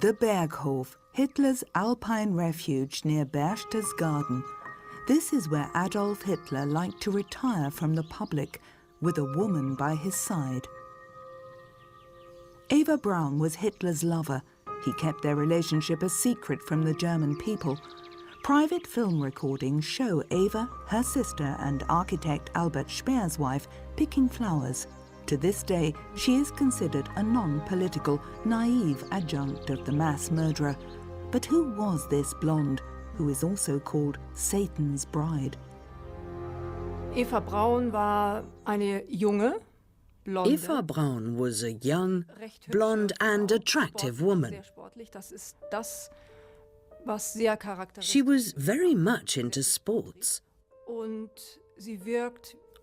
The Berghof, Hitler's alpine refuge near Berchtesgaden. This is where Adolf Hitler liked to retire from the public, with a woman by his side. Eva Braun was Hitler's lover. He kept their relationship a secret from the German people. Private film recordings show Eva, her sister, and architect Albert Speer's wife picking flowers. To this day, she is considered a non-political, naive adjunct of the mass murderer. But who was this blonde, who is also called Satan's bride? Eva Braun war eine junge, blonde. Eva Braun was a young, blonde and attractive woman. She was very much into sports.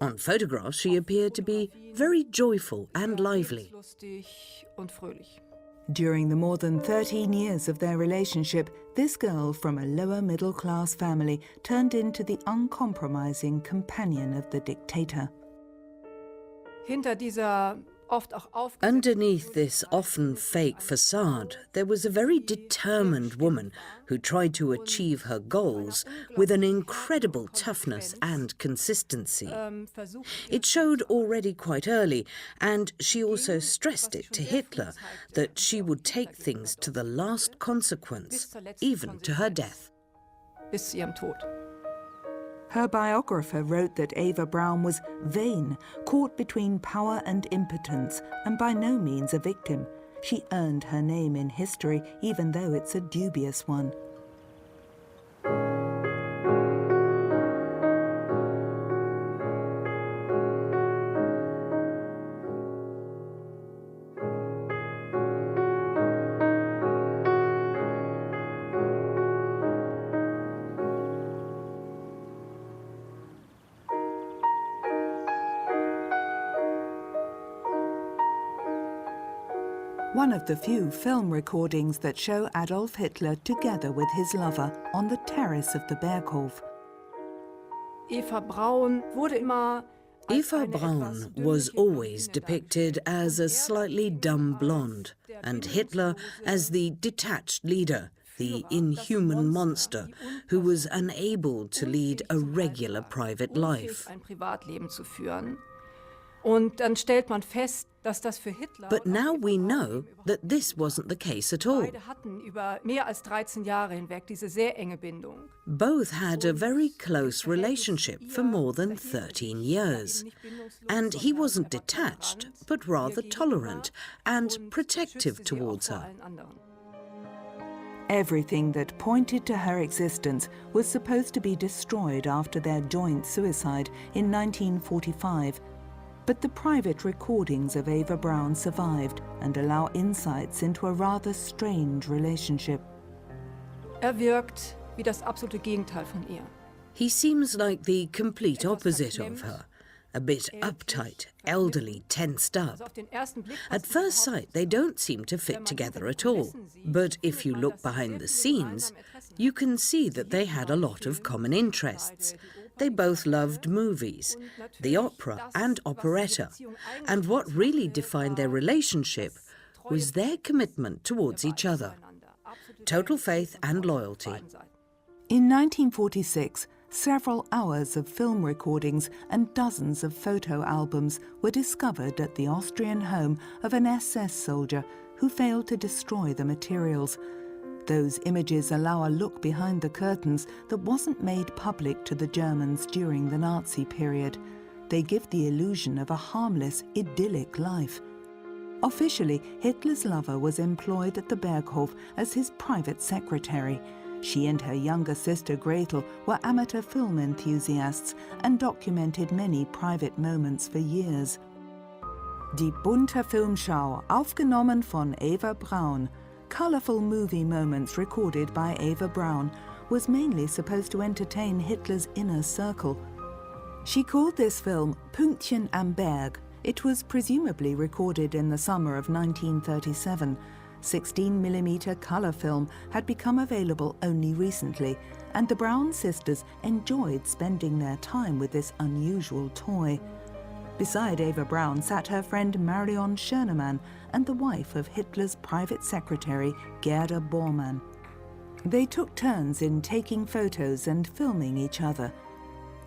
On photographs, she appeared to be very joyful and lively. During the more than 13 years of their relationship, this girl from a lower middle-class family turned into the uncompromising companion of the dictator. Underneath this often fake facade, there was a very determined woman who tried to achieve her goals with an incredible toughness and consistency. It showed already quite early, and she also stressed it to Hitler that she would take things to the last consequence, even to her death. Her biographer wrote that Eva Braun was vain, caught between power and impotence, and by no means a victim. She earned her name in history, even though it's a dubious one. One of the few film recordings that show Adolf Hitler together with his lover on the terrace of the Berghof. Eva Braun was always depicted as a slightly dumb blonde, and Hitler as the detached leader, the inhuman monster who was unable to lead a regular private life. But now we know that this wasn't the case at all. Both had a very close relationship for more than 13 years. And he wasn't detached, but rather tolerant and protective towards her. Everything that pointed to her existence was supposed to be destroyed after their joint suicide in 1945. But the private recordings of Eva Braun survived and allow insights into a rather strange relationship. He seems like the complete opposite of her. A bit uptight, elderly, tensed up. At first sight, they don't seem to fit together at all. But if you look behind the scenes, you can see that they had a lot of common interests. They both loved movies, the opera and operetta, and what really defined their relationship was their commitment towards each other. Total faith and loyalty. In 1946, several hours of film recordings and dozens of photo albums were discovered at the Austrian home of an SS soldier who failed to destroy the materials. Those images allow a look behind the curtains that wasn't made public to the Germans during the Nazi period. They give the illusion of a harmless, idyllic life. Officially, Hitler's lover was employed at the Berghof as his private secretary. She and her younger sister Gretel were amateur film enthusiasts and documented many private moments for years. Die bunte Filmschau, aufgenommen von Eva Braun. Colourful movie moments recorded by Eva Braun was mainly supposed to entertain Hitler's inner circle. She called this film Pünktchen am Berg. It was presumably recorded in the summer of 1937. 16mm colour film had become available only recently, and the Braun sisters enjoyed spending their time with this unusual toy. Beside Eva Braun sat her friend Marion Schönemann and the wife of Hitler's private secretary Gerda Bormann. They took turns in taking photos and filming each other.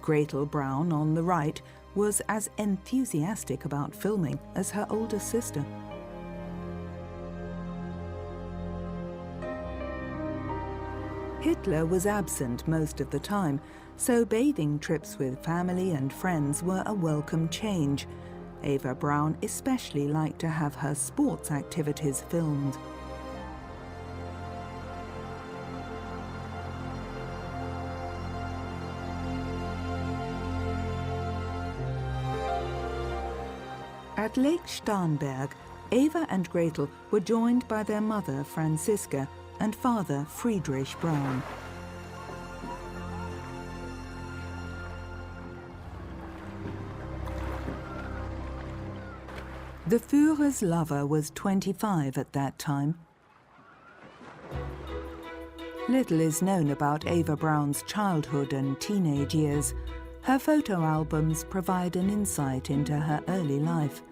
Gretel Braun, on the right, was as enthusiastic about filming as her older sister. Hitler was absent most of the time, so bathing trips with family and friends were a welcome change. Eva Braun especially liked to have her sports activities filmed. At Lake Starnberg, Eva and Gretel were joined by their mother Franziska and father Friedrich Braun. The Führer's lover was 25 at that time. Little is known about Eva Braun's childhood and teenage years. Her photo albums provide an insight into her early life.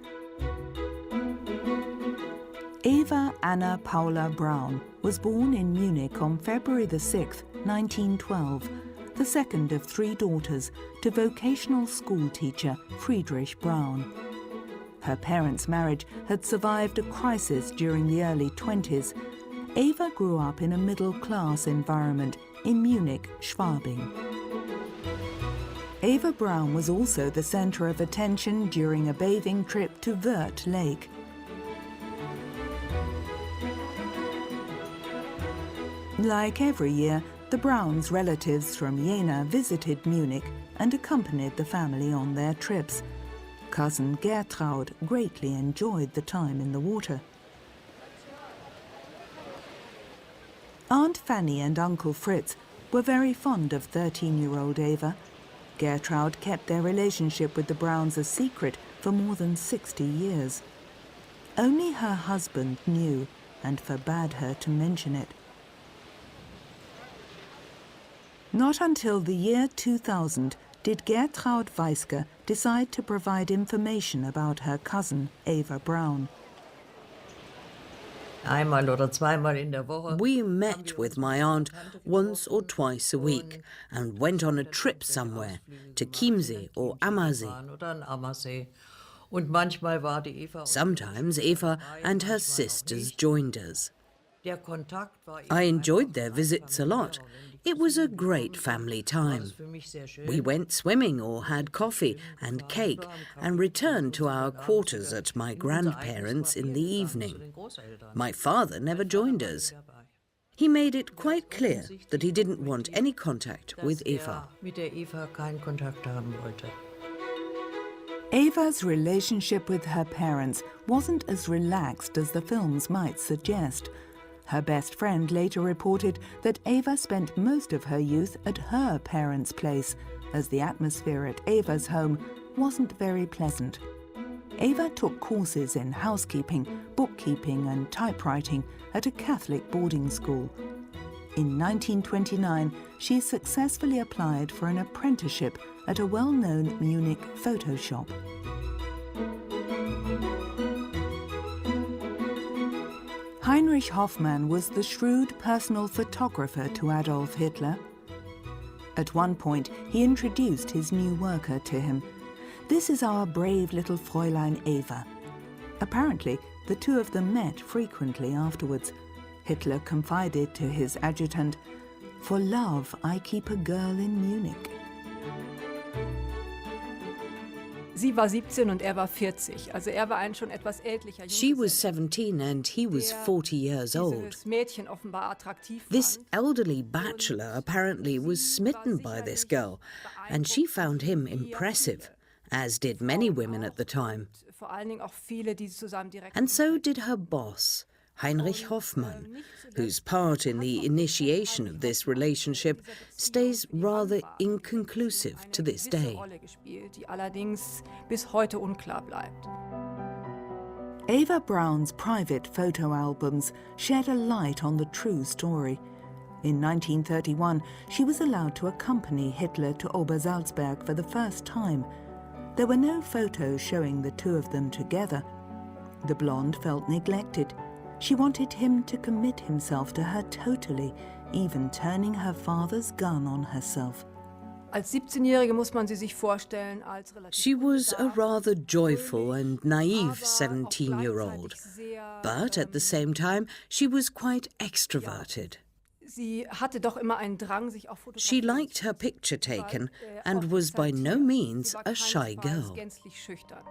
Eva Anna Paula Braun was born in Munich on February 6, 1912, the second of 3 daughters to vocational school teacher Friedrich Braun. Her parents' marriage had survived a crisis during the early 20s. Eva grew up in a middle-class environment in Munich, Schwabing. Eva Braun was also the center of attention during a bathing trip to Wörth Lake. Like every year, the Brauns' relatives from Jena visited Munich and accompanied the family on their trips. Cousin Gertraud greatly enjoyed the time in the water. Aunt Fanny and Uncle Fritz were very fond of 13-year-old Eva. Gertraud kept their relationship with the Brauns a secret for more than 60 years. Only her husband knew and forbade her to mention it. Not until the year 2000 did Gertraud Weiske decide to provide information about her cousin, Eva Braun. We met with my aunt once or twice a week and went on a trip somewhere, to Chiemsee or Ammersee. Sometimes Eva and her sisters joined us. I enjoyed their visits a lot. It was a great family time. We went swimming or had coffee and cake and returned to our quarters at my grandparents' in the evening. My father never joined us. He made it quite clear that he didn't want any contact with Eva. Eva's relationship with her parents wasn't as relaxed as the films might suggest. Her best friend later reported that Eva spent most of her youth at her parents' place, as the atmosphere at Eva's home wasn't very pleasant. Eva took courses in housekeeping, bookkeeping and typewriting at a Catholic boarding school. In 1929, she successfully applied for an apprenticeship at a well-known Munich photo shop. Heinrich Hoffmann was the shrewd personal photographer to Adolf Hitler. At one point, he introduced his new worker to him. "This is our brave little Fräulein Eva." Apparently, the two of them met frequently afterwards. Hitler confided to his adjutant, "For love, I keep a girl in Munich." Sie war 17 und er war 40. Also er war ein schon etwas ältlicher. She was 17 and he was 40 years old. Dieses Mädchen offenbar attraktiv This fand. elderly bachelor apparently was smitten by this girl, and she found him impressive, as did many women at the time. Vor allen Dingen auch viele, die zusammen direkt. And so did her boss, Heinrich Hoffmann, whose part in the initiation of this relationship stays rather inconclusive to this day. Rolle gespielt, die allerdings bis heute unklar bleibt. Eva Braun's private photo albums shed a light on the true story. In 1931, she was allowed to accompany Hitler to Obersalzberg for the first time. There were no photos showing the two of them together. The blonde felt neglected. She wanted him to commit himself to her totally, even turning her father's gun on herself. Als 17-Jährige muss man sie sich vorstellen als relativ She was a unbedarft, rather joyful fröhlich, and naive aber auch 17-year-old. gleichzeitig sehr, But at the same time, she was quite extroverted. Sie hatte doch immer einen Drang, sich auch She fotografieren liked her picture zu wollen, taken auch and was by no exaltiert. means Sie war a shy keinesfalls girl. gänzlich schüchtern.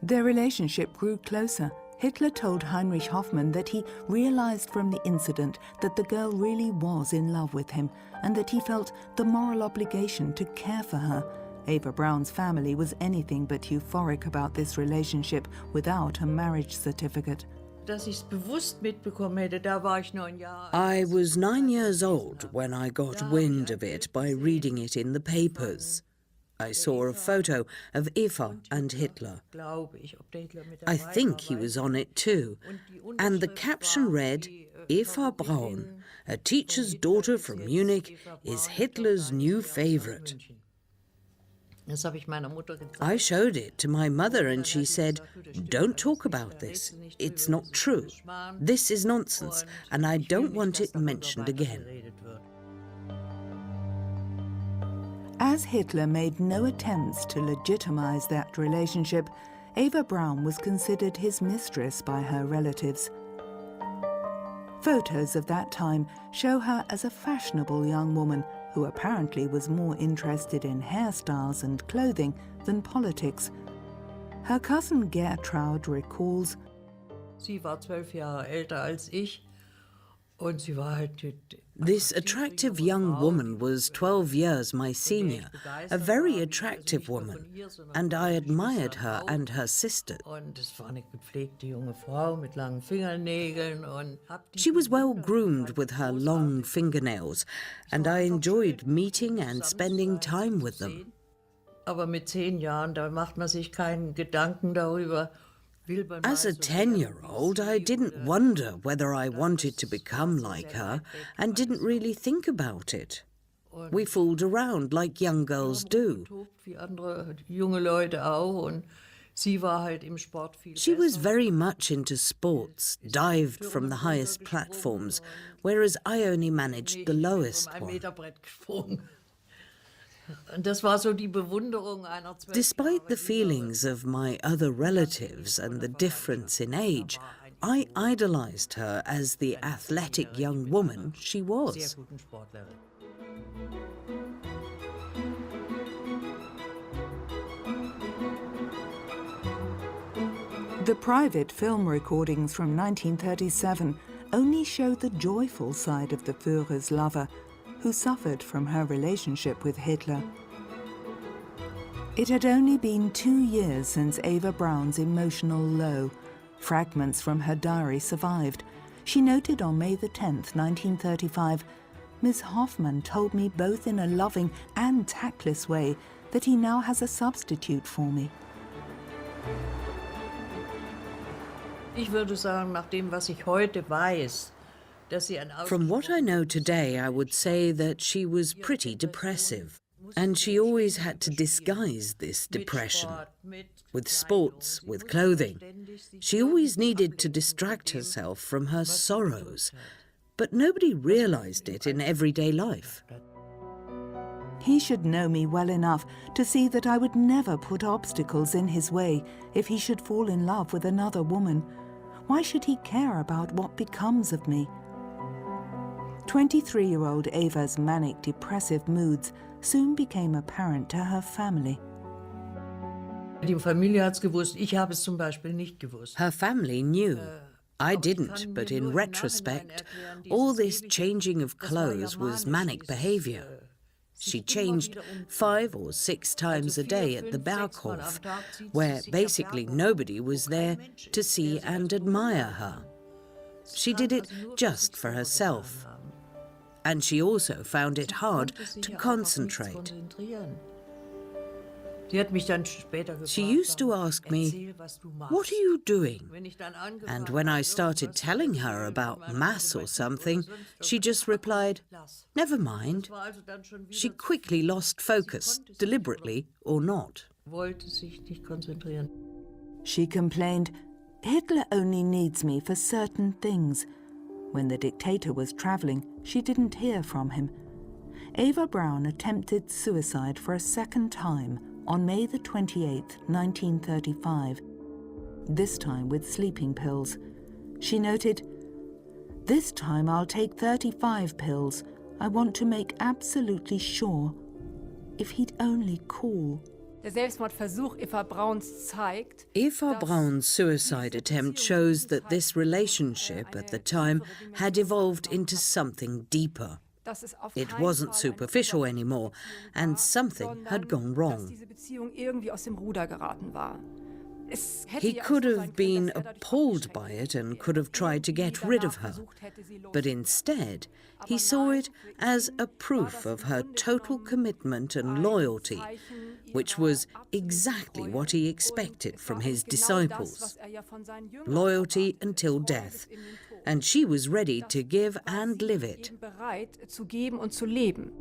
Their relationship grew closer. Hitler told Heinrich Hoffmann that he realized from the incident that the girl really was in love with him and that he felt the moral obligation to care for her. Eva Braun's family was anything but euphoric about this relationship without a marriage certificate. Dass ich's bewusst mitbekommen hätte, da war ich 9 Jahre alt. I was 9 years old when I got wind of it by reading it in the papers. I saw a photo of Eva and Hitler. Glaube ich, ob der Hitler mit I dabei think war, he weiß was ich on nicht. it too. And the caption read, Eva Braun, a teacher's daughter from Munich, is Hitler's new favorite. Das habe ich meiner Mutter gezeigt. I showed it to my mother and she said, "Don't talk about this. It's not true. This is nonsense and I don't want it mentioned again." As Hitler made no attempts to legitimize that relationship, Eva Braun was considered his mistress by her relatives. Photos of that time show her as a fashionable young woman who apparently was more interested in hairstyles and clothing than politics. Her cousin Gertraud recalls, Sie war 12 Jahre älter als ich und sie war halt This attractive young woman was 12 years my senior, a very attractive woman, and I admired her and her sisters. Und es war eine gepflegte junge Frau mit langen Fingernägeln und She was well groomed with her long fingernails, and I enjoyed meeting and spending time with them. Aber mit 10 Jahren, da macht man sich keinen Gedanken darüber. As a 10-year-old, I didn't wonder whether I wanted to become like her and didn't really think about it. We fooled around like young girls do. Wie andere junge Leute auch und sie war halt im Sport viel She was besser. very much into sports, dived from the highest platforms, whereas I only managed the lowest Vom one. Ein-Meter-Brett gesprungen. Und das war so die Bewunderung einer 12 Despite the feelings of my other relatives and the difference in age, I idolized her as the athletic young woman she sehr was. guten Sportlerin. the private film recordings from 1937 only show the joyful side of the Führer's lover, who suffered from her relationship with Hitler. It had only been 2 years since Eva Braun's emotional low. Fragments from her diary survived. She noted on May the 10th, 1935, Miss Hoffmann told me both in a loving and tactless way that he now has a substitute for me. Ich würde sagen, nach dem, was ich heute weiß, dass sie ein From what I know today, I would say that she was pretty depressive, and she always had to disguise this depression. With sports, with clothing. She always needed to distract herself from her sorrows, but nobody realized it in everyday life. He should know me well enough to see that I would never put obstacles in his way if he should fall in love with another woman. Why should he care about what becomes of me? 23-year-old Eva's manic-depressive moods soon became apparent to her family. Die Familie hat's gewusst, ich habe es zum Beispiel nicht gewusst. Her family knew. I didn't, but in retrospect, all this changing of clothes was manic behavior. She changed 5 or 6 times a day at the Berghof, where basically nobody was there to see and admire her. She did it just for herself. And she also found it hard to concentrate. She used to ask me, "What are you doing?" And when I started telling her about mass or something, she just replied, "Never mind." She quickly lost focus, deliberately or not. Wollte sich nicht konzentrieren. She complained, "Hitler only needs me for certain things." When the dictator was traveling, she didn't hear from him. Eva Braun attempted suicide for a second time on May the 28th, 1935, this time with sleeping pills. She noted, "This time I'll take 35 pills. I want to make absolutely sure. If he'd only call." Der Selbstmordversuch Eva Brauns zeigt, Eva Braun's suicide attempt shows that this relationship at the time had evolved into something deeper. dass es auf It keinen wasn't Fall eine superficial anymore, and something sondern had gone dass wrong. diese Beziehung irgendwie aus dem Ruder geraten war. Es hätte He ja auch could so have sein können, been dass dadurch appalled by abgeschreckt it and wäre. could have tried to get Irgendwie rid of danach her. versucht hätte, sie But loszulassen. instead, he Aber saw nein, it für as ihn a war proof das of im her Grunde total genommen commitment and ein loyalty, Zeichen which ihrer was absoluten exactly Treue. what he Und expected es from war his genau das, was disciples. er ja von seinen Jüngern Loyalty erwartete, until Treue death, bis in den Tod. and she was ready Das to give war and sie live it. eben bereit zu geben und zu leben.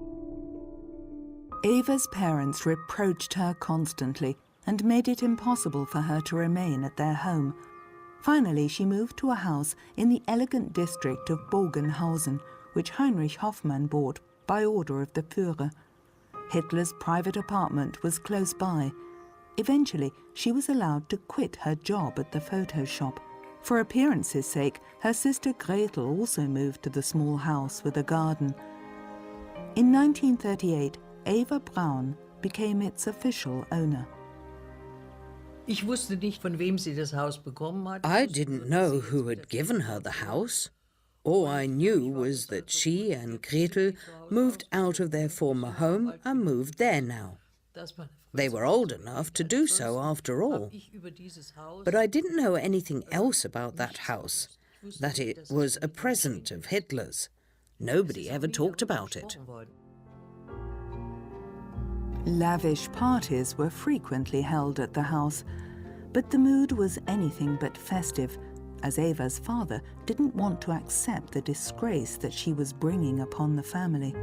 Eva's parents reproached her constantly and made it impossible for her to remain at their home. Finally, she moved to a house in the elegant district of Bogenhausen, which Heinrich Hoffmann bought by order of the Führer. Hitler's private apartment was close by. Eventually, she was allowed to quit her job at the photo shop. For appearance's sake, her sister Gretel also moved to the small house with a garden. In 1938, Eva Braun became its official owner. Ich wusste nicht, von wem sie das Haus bekommen hat. I didn't know who had given her the house. All I knew was that she and Gretel moved out of their former home and moved there now. They were old enough to do so after all. But I didn't know anything else about that house, that it was a present of Hitler's. Nobody ever talked about it. Lavish parties were frequently held at the house, but the mood was anything but festive, as Eva's father didn't want to accept the disgrace that she was bringing upon the family.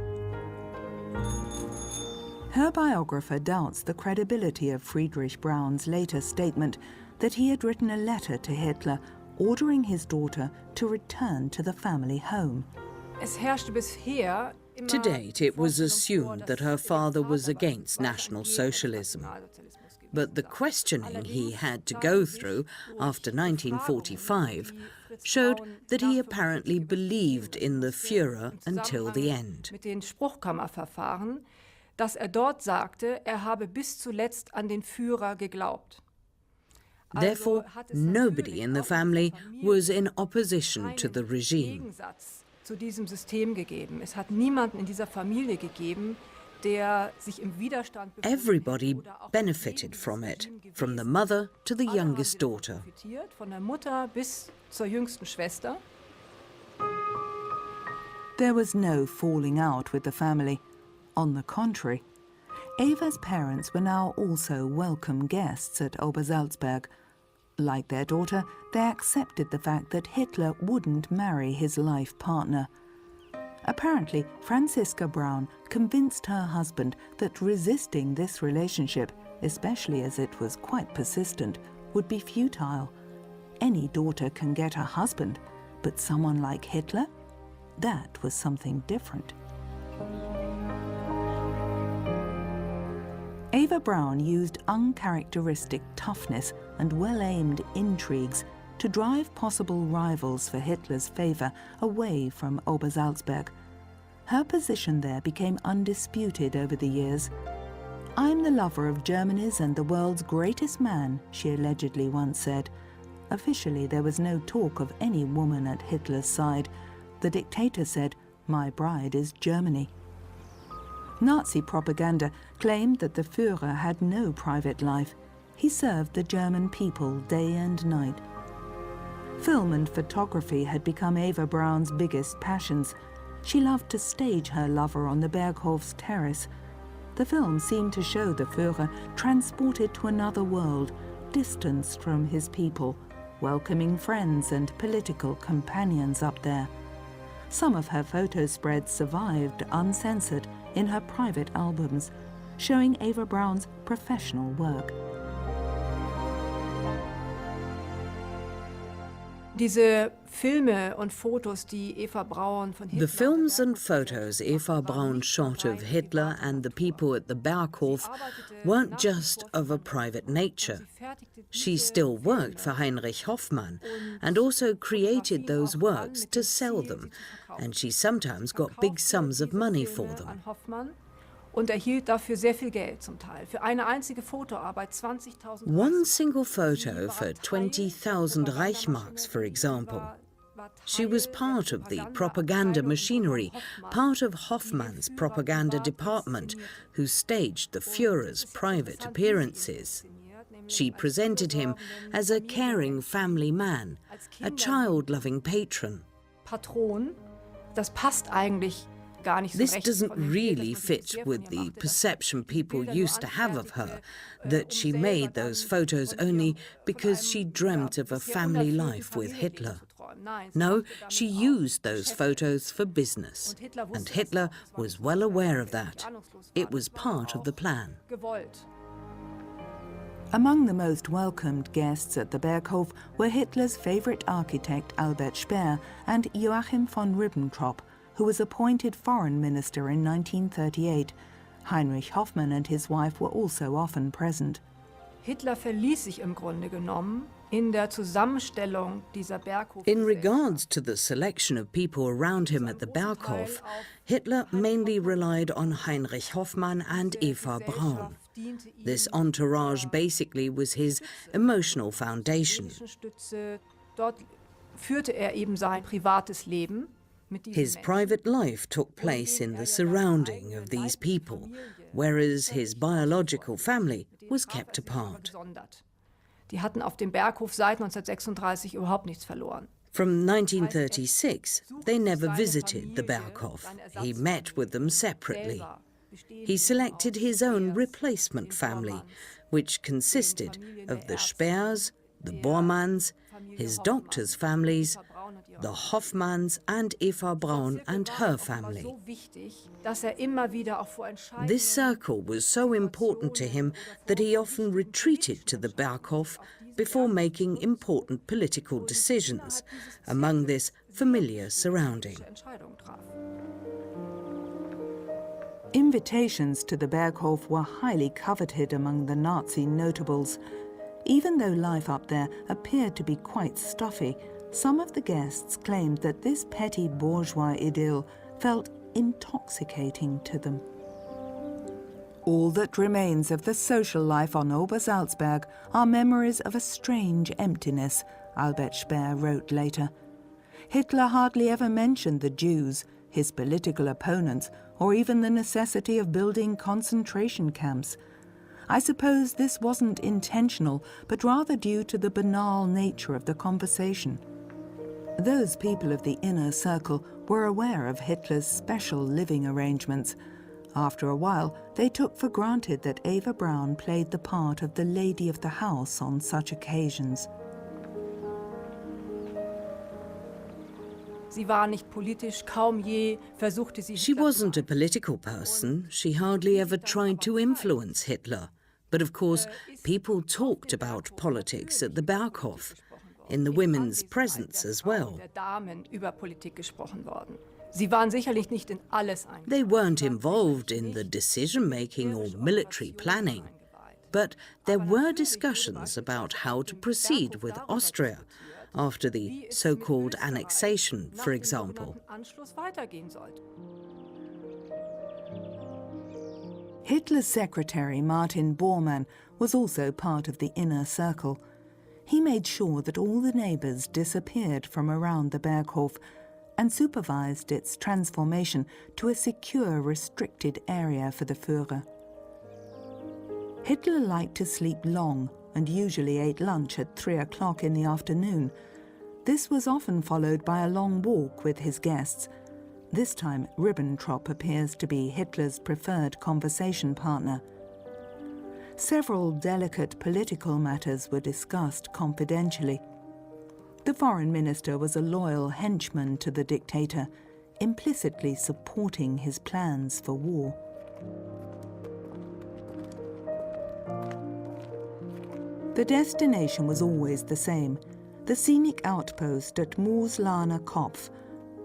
Her biographer doubts the credibility of Friedrich Braun's later statement that he had written a letter to Hitler ordering his daughter to return to the family home. Es herrschte bisher To date, it was assumed that her father was against National Socialism. But the questioning he had to go through after 1945 showed that he apparently believed in the Führer until the end. Mit den Spruchkammerverfahren, dass dort sagte, habe bis zuletzt an den Führer geglaubt. Therefore, nobody in the family was in opposition to the regime. Zu diesem System gegeben. Es hat niemanden in dieser Familie gegeben, der sich im Widerstand befunden Everybody hätte oder auch benefited gegen from das it, Regime from the gewesen. mother to the Alle haben youngest davon daughter. profitiert, von der Mutter bis zur jüngsten Schwester. There was no falling out with the family. On the contrary, Eva's parents were now also welcome guests at Obersalzberg. Like their daughter, they accepted the fact that Hitler wouldn't marry his life partner. Apparently, Franziska Braun convinced her husband that resisting this relationship, especially as it was quite persistent, would be futile. Any daughter can get a husband, but someone like Hitler? That was something different. Eva Braun used uncharacteristic toughness and well-aimed intrigues to drive possible rivals for Hitler's favour away from Obersalzberg. Her position there became undisputed over the years. "I'm the lover of Germany's and the world's greatest man," she allegedly once said. Officially, there was no talk of any woman at Hitler's side. The dictator said, "My bride is Germany." Nazi propaganda claimed that the Führer had no private life. He served the German people day and night. Film and photography had become Eva Braun's biggest passions. She loved to stage her lover on the Berghof's terrace. The film seemed to show the Führer transported to another world, distanced from his people, welcoming friends and political companions up there. Some of her photo spreads survived uncensored in her private albums. showing Eva Braun's professional work. Diese Filme und Fotos, die Eva Braun von Hitler The films and photos Eva Braun shot of Hitler and the people at the Berghof weren't just of a private nature. She still worked for Heinrich Hoffmann and also created those works to sell them, and she sometimes got big sums of money for them. Und erhielt dafür sehr viel Geld zum Teil. Für eine einzige Fotoarbeit 20.000 One single photo for 20,000 Reichmarks, for example. She was part of the propaganda machinery, part of Hoffmann's propaganda department, who staged the Führer's private appearances. She presented him as a caring family man, a child-loving patron. Patron, das passt eigentlich. This doesn't really fit with the perception people used to have of her, that she made those photos only because she dreamt of a family life with Hitler. No, she used those photos for business, and Hitler was well aware of that. It was part of the plan. Among the most welcomed guests at the Berghof were Hitler's favourite architect Albert Speer and Joachim von Ribbentrop, who was appointed foreign minister in 1938. Heinrich Hoffmann and his wife were also often present. Hitler verließ sich im Grunde genommen in der Zusammenstellung dieser Berghof. In regards to the selection of people around him at the Berghof, Hitler mainly relied on Heinrich Hoffmann and Eva Braun. This entourage basically was his emotional foundation. Dort führte eben sein privates Leben. His private life took place in the surrounding of these people, whereas his biological family was kept apart. Die hatten auf dem Berghof seit 1936 überhaupt nichts verloren. From 1936, they never visited the Berghof. He met with them separately. He selected his own replacement family, which consisted of the Speers, the Bormanns, his doctors' families, the Hoffmanns and Eva Braun and her family. This circle was so important to him that he often retreated to the Berghof before making important political decisions, among this familiar surrounding. Invitations to the Berghof were highly coveted among the Nazi notables. Even though life up there appeared to be quite stuffy, some of the guests claimed that this petty bourgeois idyll felt intoxicating to them. All that remains of the social life on Obersalzberg are memories of a strange emptiness, Albert Speer wrote later. Hitler hardly ever mentioned the Jews, his political opponents, or even the necessity of building concentration camps. I suppose this wasn't intentional, but rather due to the banal nature of the conversation. Those people of the inner circle were aware of Hitler's special living arrangements. After a while, they took for granted that Eva Braun played the part of the lady of the house on such occasions. Sie war nicht politisch, kaum je versuchte sie. She wasn't a political person. She hardly ever tried to influence Hitler. But of course, people talked about politics at the Berghof, in the women's presence as well. They weren't involved in the decision-making or military planning, but there were discussions about how to proceed with Austria after the so-called annexation, for example. Hitler's secretary, Martin Bormann, was also part of the inner circle. He made sure that all the neighbours disappeared from around the Berghof and supervised its transformation to a secure, restricted area for the Führer. Hitler liked to sleep long and usually ate lunch at 3 o'clock in the afternoon. This was often followed by a long walk with his guests. This time, Ribbentrop appears to be Hitler's preferred conversation partner. Several delicate political matters were discussed confidentially. The foreign minister was a loyal henchman to the dictator, implicitly supporting his plans for war. The destination was always the same, the scenic outpost at Mooslaner Kopf.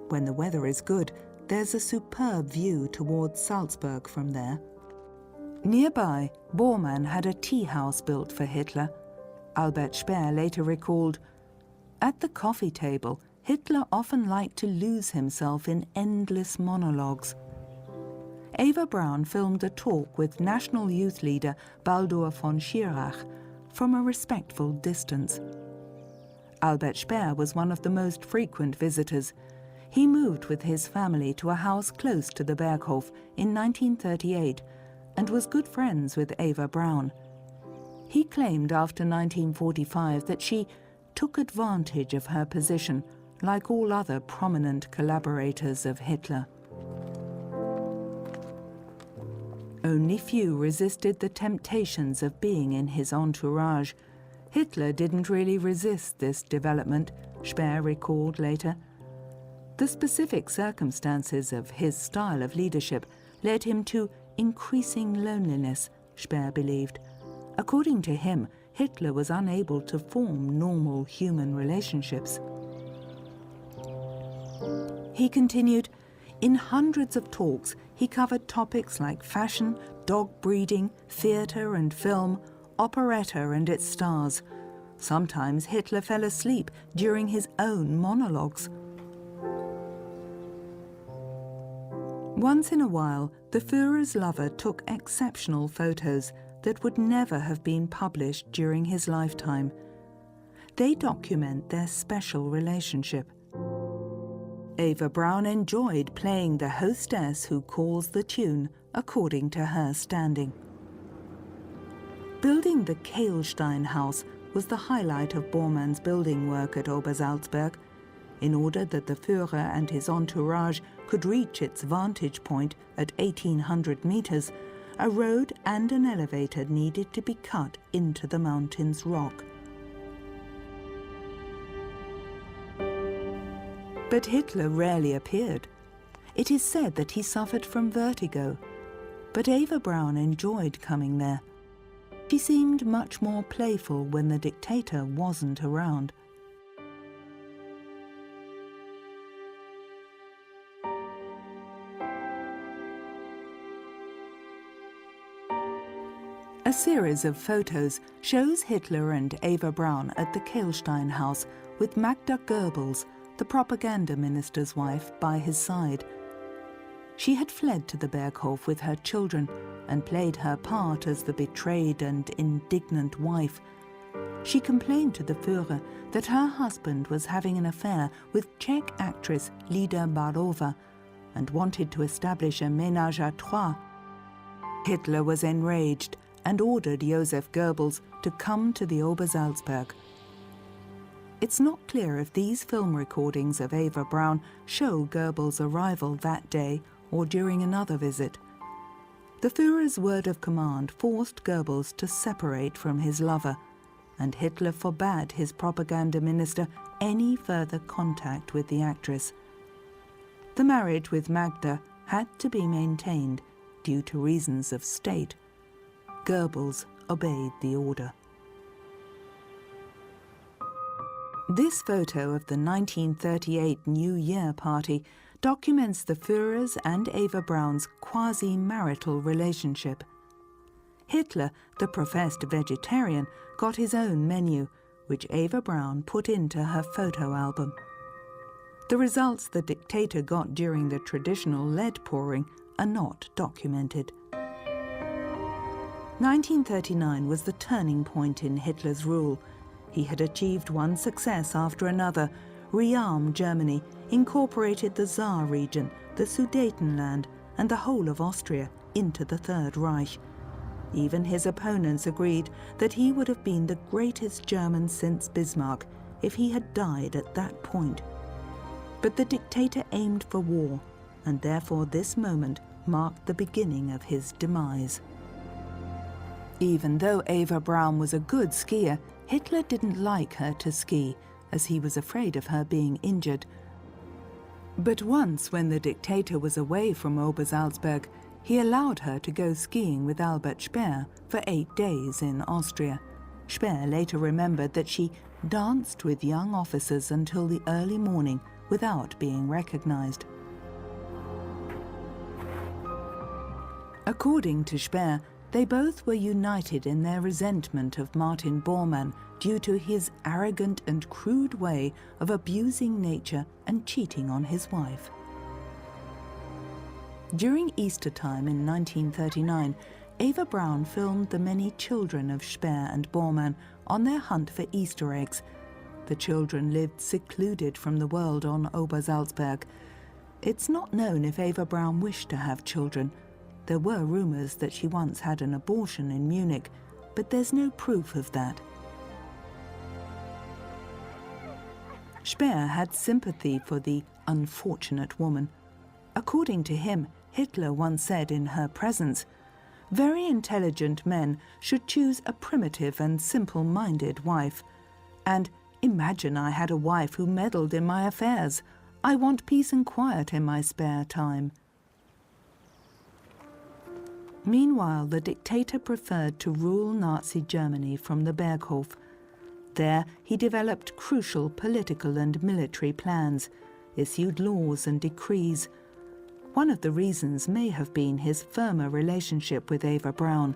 When the weather is good, there's a superb view towards Salzburg from there. Nearby, Bormann had a tea house built for Hitler. Albert Speer later recalled, "At the coffee table, Hitler often liked to lose himself in endless monologues." Eva Braun filmed a talk with National Youth leader Baldur von Schirach from a respectful distance. Albert Speer was one of the most frequent visitors. He moved with his family to a house close to the Berghof in 1938 and was good friends with Eva Braun. He claimed after 1945 that she took advantage of her position, like all other prominent collaborators of Hitler. Only few resisted the temptations of being in his entourage. Hitler didn't really resist this development, Speer recalled later. The specific circumstances of his style of leadership led him to increasing loneliness, Speer believed. According to him, Hitler was unable to form normal human relationships. He continued, "In hundreds of talks, he covered topics like fashion, dog breeding, theatre and film, operetta and its stars. Sometimes Hitler fell asleep during his own monologues." Once in a while, the Führer's lover took exceptional photos that would never have been published during his lifetime. They document their special relationship. Eva Braun enjoyed playing the hostess who calls the tune, according to her standing. Building the Kehlstein house was the highlight of Bormann's building work at Obersalzberg. In order that the Führer and his entourage could reach its vantage point at 1,800 meters, a road and an elevator needed to be cut into the mountain's rock. But Hitler rarely appeared. It is said that he suffered from vertigo, but Eva Braun enjoyed coming there. She seemed much more playful when the dictator wasn't around. A series of photos shows Hitler and Eva Braun at the Kehlstein house with Magda Goebbels, the propaganda minister's wife, by his side. She had fled to the Berghof with her children and played her part as the betrayed and indignant wife. She complained to the Führer that her husband was having an affair with Czech actress Lida Barova and wanted to establish a ménage à trois. Hitler was enraged and ordered Josef Goebbels to come to the Obersalzberg. It's not clear if these film recordings of Eva Braun show Goebbels' arrival that day or during another visit. The Führer's word of command forced Goebbels to separate from his lover, and Hitler forbade his propaganda minister any further contact with the actress. The marriage with Magda had to be maintained due to reasons of state. Goebbels obeyed the order. This photo of the 1938 New Year party documents the Führer's and Eva Braun's quasi-marital relationship. Hitler, the professed vegetarian, got his own menu, which Eva Braun put into her photo album. The results the dictator got during the traditional lead pouring are not documented. 1939 was the turning point in Hitler's rule. He had achieved one success after another, rearmed Germany, incorporated the Saar region, the Sudetenland, and the whole of Austria into the Third Reich. Even his opponents agreed that he would have been the greatest German since Bismarck if he had died at that point. But the dictator aimed for war, and therefore this moment marked the beginning of his demise. Even though Eva Braun was a good skier, Hitler didn't like her to ski, as he was afraid of her being injured. But once, when the dictator was away from Obersalzberg, he allowed her to go skiing with Albert Speer for 8 days in Austria. Speer later remembered that she danced with young officers until the early morning without being recognized. According to Speer, they both were united in their resentment of Martin Bormann due to his arrogant and crude way of abusing nature and cheating on his wife. During Easter time in 1939, Eva Braun filmed the many children of Speer and Bormann on their hunt for Easter eggs. The children lived secluded from the world on Obersalzberg. It's not known if Eva Braun wished to have children. There were rumors that she once had an abortion in Munich, but there's no proof of that. Speer had sympathy for the unfortunate woman. According to him, Hitler once said in her presence, "Very intelligent men should choose a primitive and simple-minded wife." And, "Imagine I had a wife who meddled in my affairs. I want peace and quiet in my spare time." Meanwhile, the dictator preferred to rule Nazi Germany from the Berghof. There, he developed crucial political and military plans, issued laws and decrees. One of the reasons may have been his firmer relationship with Eva Braun,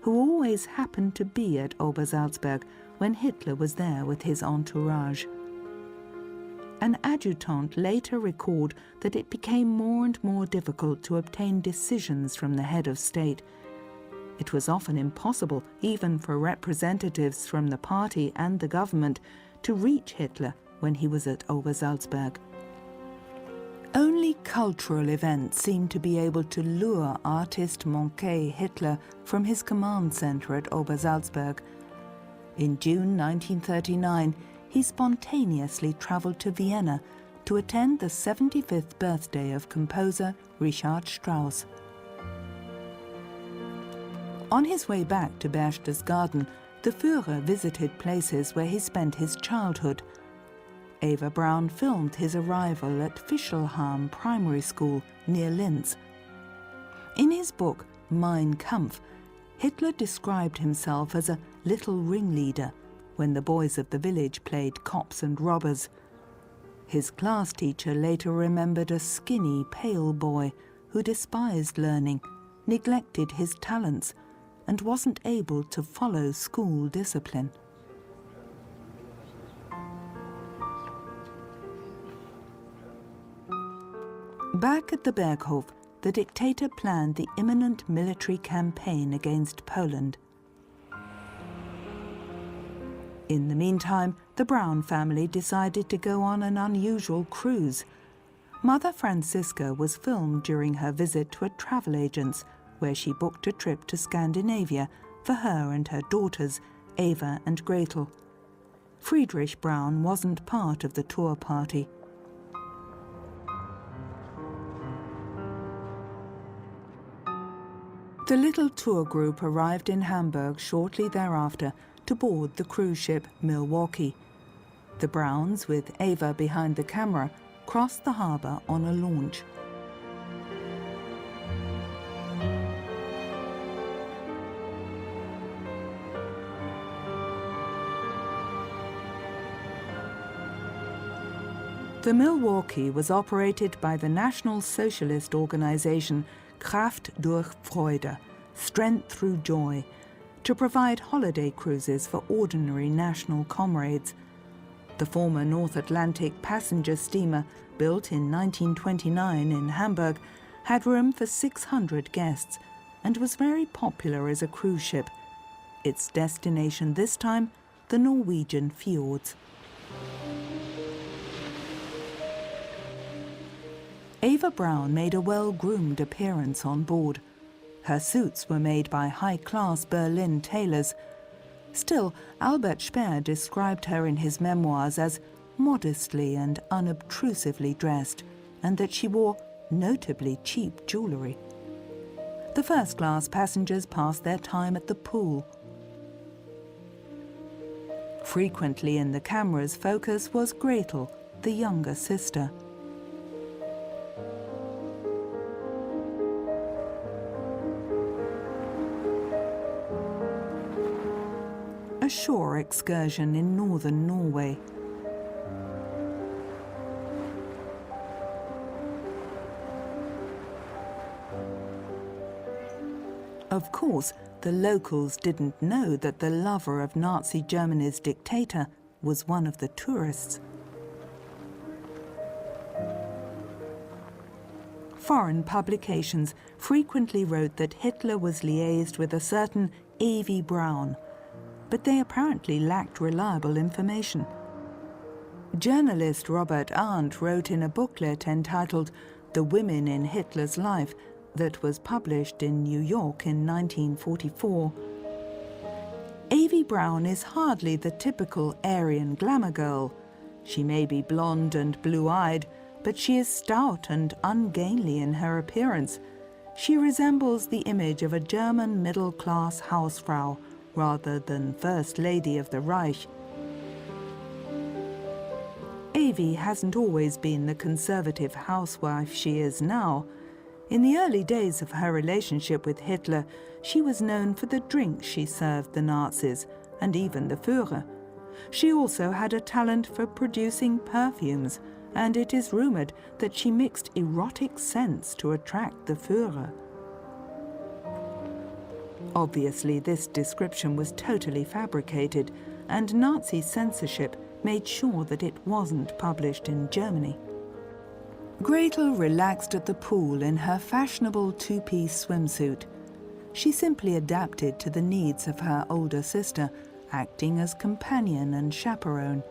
who always happened to be at Obersalzberg when Hitler was there with his entourage. An adjutant later recalled that it became more and more difficult to obtain decisions from the head of state. It was often impossible, even for representatives from the party and the government, to reach Hitler when he was at Obersalzberg. Only cultural events seemed to be able to lure artist Moncke Hitler from his command center at Obersalzberg. In June 1939, he spontaneously traveled to Vienna to attend the 75th birthday of composer Richard Strauss. On his way back to Berchtesgaden, the Führer visited places where he spent his childhood. Eva Braun filmed his arrival at Fischelham Primary School near Linz. In his book Mein Kampf, Hitler described himself as a little ringleader when the boys of the village played cops and robbers. His class teacher later remembered a skinny, pale boy who despised learning, neglected his talents, and wasn't able to follow school discipline. Back at the Berghof, the dictator planned the imminent military campaign against Poland. In the meantime, the Braun family decided to go on an unusual cruise. Mother Franziska was filmed during her visit to a travel agent's, where she booked a trip to Scandinavia for her and her daughters, Eva and Gretel. Friedrich Braun wasn't part of the tour party. The little tour group arrived in Hamburg shortly thereafter to board the cruise ship Milwaukee. The Brauns, with Eva behind the camera, crossed the harbour on a launch. The Milwaukee was operated by the National Socialist organization Kraft durch Freude, Strength Through Joy, to provide holiday cruises for ordinary national comrades. The former North Atlantic passenger steamer, built in 1929 in Hamburg, had room for 600 guests and was very popular as a cruise ship. Its destination this time, the Norwegian fjords. Eva Braun made a well-groomed appearance on board. Her suits were made by high-class Berlin tailors. Still, Albert Speer described her in his memoirs as modestly and unobtrusively dressed, and that she wore notably cheap jewellery. The first-class passengers passed their time at the pool. Frequently in the camera's focus was Gretel, the younger sister. a shore excursion in northern Norway. Of course, the locals didn't know that the lover of Nazi Germany's dictator was one of the tourists. Foreign publications frequently wrote that Hitler was liaised with a certain Eva Braun, but they apparently lacked reliable information. Journalist Robert Arndt wrote in a booklet entitled "The Women in Hitler's Life" that was published in New York in 1944. Eva Braun is hardly the typical Aryan glamour girl. She may be blonde and blue-eyed, but she is stout and ungainly in her appearance. She resembles the image of a German middle-class Hausfrau rather than First Lady of the Reich. Eva hasn't always been the conservative housewife she is now. In the early days of her relationship with Hitler, she was known for the drinks she served the Nazis and even the Führer. She also had a talent for producing perfumes, and it is rumoured that she mixed erotic scents to attract the Führer. Obviously, this description was totally fabricated, and Nazi censorship made sure that it wasn't published in Germany. Gretel relaxed at the pool in her fashionable two-piece swimsuit. She simply adapted to the needs of her older sister, acting as companion and chaperone.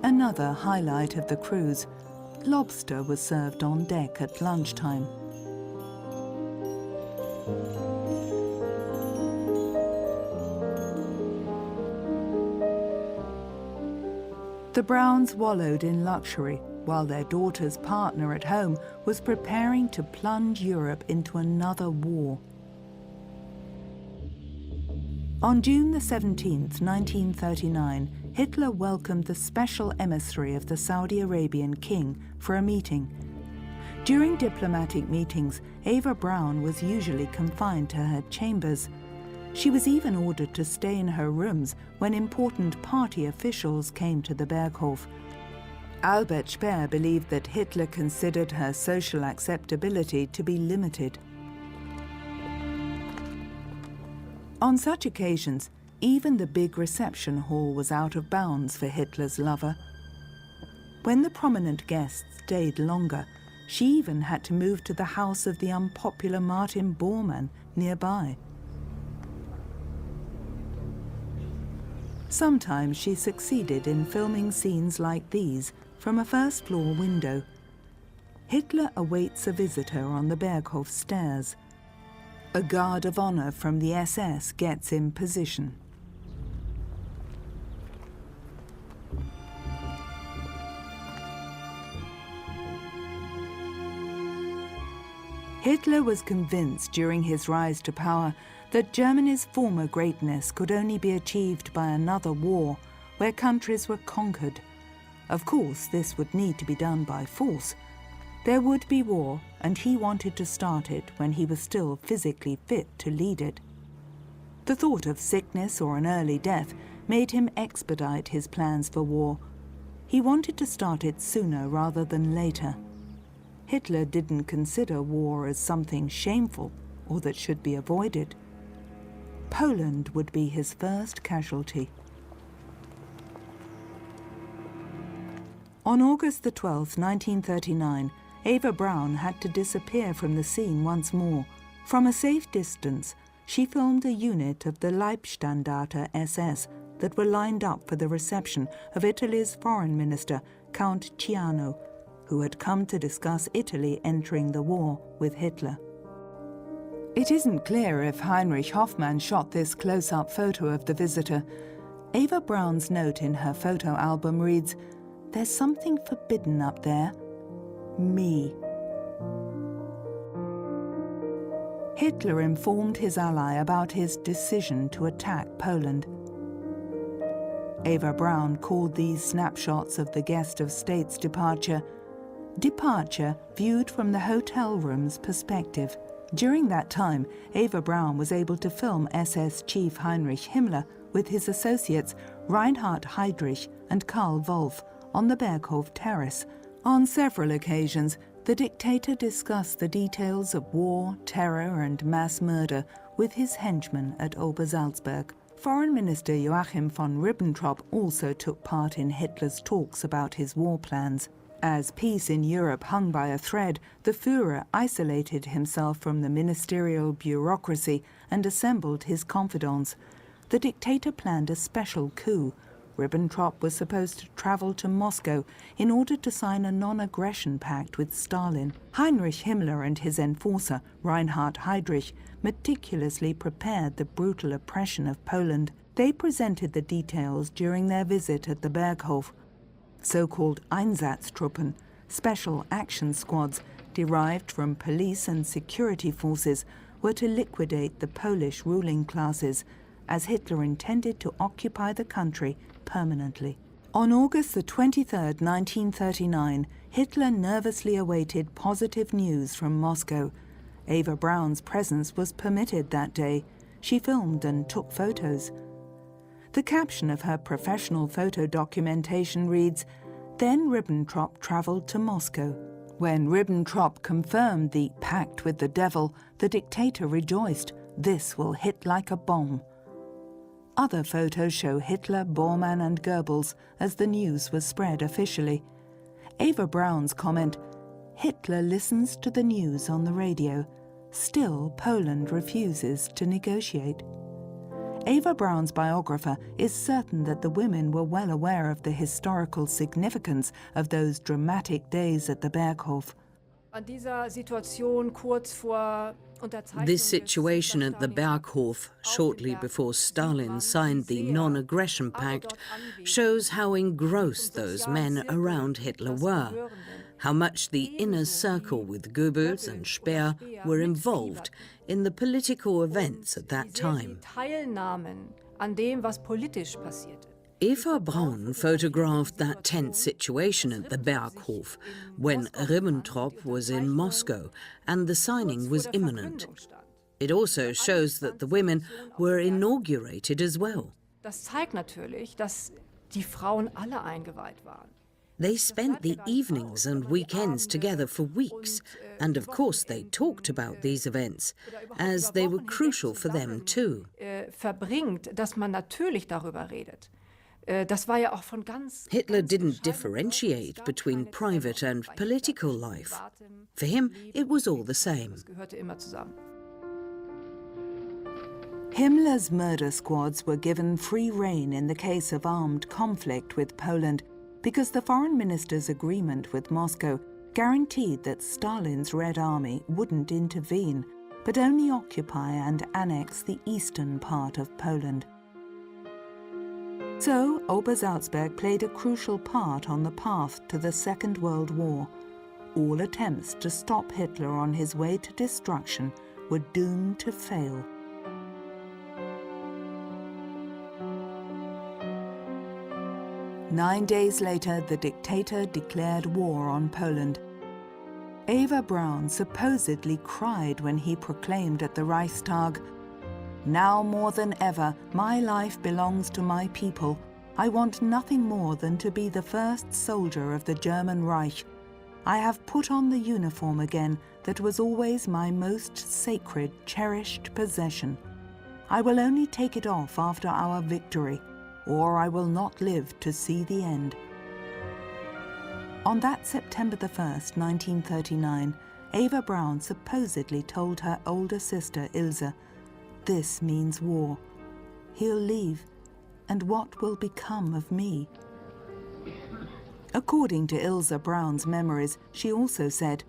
Another highlight of the cruise, lobster was served on deck at lunchtime. The Browns wallowed in luxury, while their daughter's partner at home was preparing to plunge Europe into another war. On June the 17th, 1939, Hitler welcomed the special emissary of the Saudi Arabian king for a meeting. During diplomatic meetings, Eva Braun was usually confined to her chambers. She was even ordered to stay in her rooms when important party officials came to the Berghof. Albert Speer believed that Hitler considered her social acceptability to be limited. On such occasions, even the big reception hall was out of bounds for Hitler's lover. When the prominent guests stayed longer, she even had to move to the house of the unpopular Martin Bormann nearby. Sometimes she succeeded in filming scenes like these from a first-floor window. Hitler awaits a visitor on the Berghof stairs. A guard of honor from the SS gets in position. Hitler was convinced during his rise to power that Germany's former greatness could only be achieved by another war where countries were conquered. Of course, this would need to be done by force. There would be war, and he wanted to start it when he was still physically fit to lead it. The thought of sickness or an early death made him expedite his plans for war. He wanted to start it sooner rather than later. Hitler didn't consider war as something shameful or that should be avoided. Poland would be his first casualty. On August the 12th, 1939, Eva Braun had to disappear from the scene once more. From a safe distance, she filmed a unit of the Leibstandarte SS that were lined up for the reception of Italy's foreign minister, Count Ciano, who had come to discuss Italy entering the war with Hitler. It isn't clear if Heinrich Hoffmann shot this close-up photo of the visitor. Eva Braun's note in her photo album reads, "There's something forbidden up there. Me." Hitler informed his ally about his decision to attack Poland. Eva Braun called these snapshots of the guest of state's departure viewed from the hotel room's perspective. During that time, Eva Braun was able to film SS Chief Heinrich Himmler with his associates Reinhard Heydrich and Karl Wolff on the Berghof terrace. On several occasions, the dictator discussed the details of war, terror and mass murder with his henchmen at Obersalzberg. Foreign Minister Joachim von Ribbentrop also took part in Hitler's talks about his war plans. As peace in Europe hung by a thread, the Führer isolated himself from the ministerial bureaucracy and assembled his confidants. The dictator planned a special coup. Ribbentrop was supposed to travel to Moscow in order to sign a non-aggression pact with Stalin. Heinrich Himmler and his enforcer, Reinhard Heydrich, meticulously prepared the brutal oppression of Poland. They presented the details during their visit at the Berghof. So-called Einsatztruppen, special action squads derived from police and security forces, were to liquidate the Polish ruling classes, as Hitler intended to occupy the country permanently. On August the 23rd, 1939, Hitler nervously awaited positive news from Moscow. Eva Braun's presence was permitted that day. She filmed and took photos. The caption of her professional photo documentation reads, "Then Ribbentrop travelled to Moscow." When Ribbentrop confirmed the pact with the devil, the dictator rejoiced. This will hit like a bomb. Other photos show Hitler, Bormann and Goebbels as the news was spread officially. Eva Braun's comment, "Hitler listens to the news on the radio. Still, Poland refuses to negotiate." Eva Braun's biographer is certain that the women were well aware of the historical significance of those dramatic days at the Berghof. This situation at the Berghof, shortly before Stalin signed the non-aggression pact, shows how engrossed those men around Hitler were, how much the inner circle with Goebbels and Speer were involved in the political events at that time. Eva Braun photographed that tense situation at the Berghof when Ribbentrop was in Moscow and the signing was imminent. It also shows that the women were inaugurated as well. They spent the evenings and weekends together for weeks, and of course they talked about these events, as they were crucial for them too. Hitler didn't differentiate between private and political life. For him, it was all the same. Himmler's murder squads were given free rein in the case of armed conflict with Poland because the foreign minister's agreement with Moscow guaranteed that Stalin's Red Army wouldn't intervene, but only occupy and annex the eastern part of Poland. So, Obersalzberg played a crucial part on the path to the Second World War. All attempts to stop Hitler on his way to destruction were doomed to fail. Nine days later, the dictator declared war on Poland. Eva Braun supposedly cried when he proclaimed at the Reichstag, "Now more than ever, my life belongs to my people. I want nothing more than to be the first soldier of the German Reich. I have put on the uniform again that was always my most sacred, cherished possession. I will only take it off after our victory, or I will not live to see the end." On that September the 1st, 1939, Eva Braun supposedly told her older sister Ilse, "This means war. He'll leave, and what will become of me?" According to Ilse Braun's memories, she also said,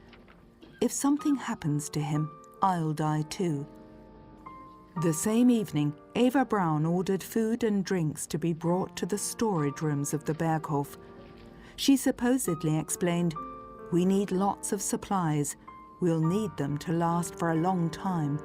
"If something happens to him, I'll die too." The same evening, Eva Braun ordered food and drinks to be brought to the storage rooms of the Berghof. She supposedly explained, "We need lots of supplies. We'll need them to last for a long time."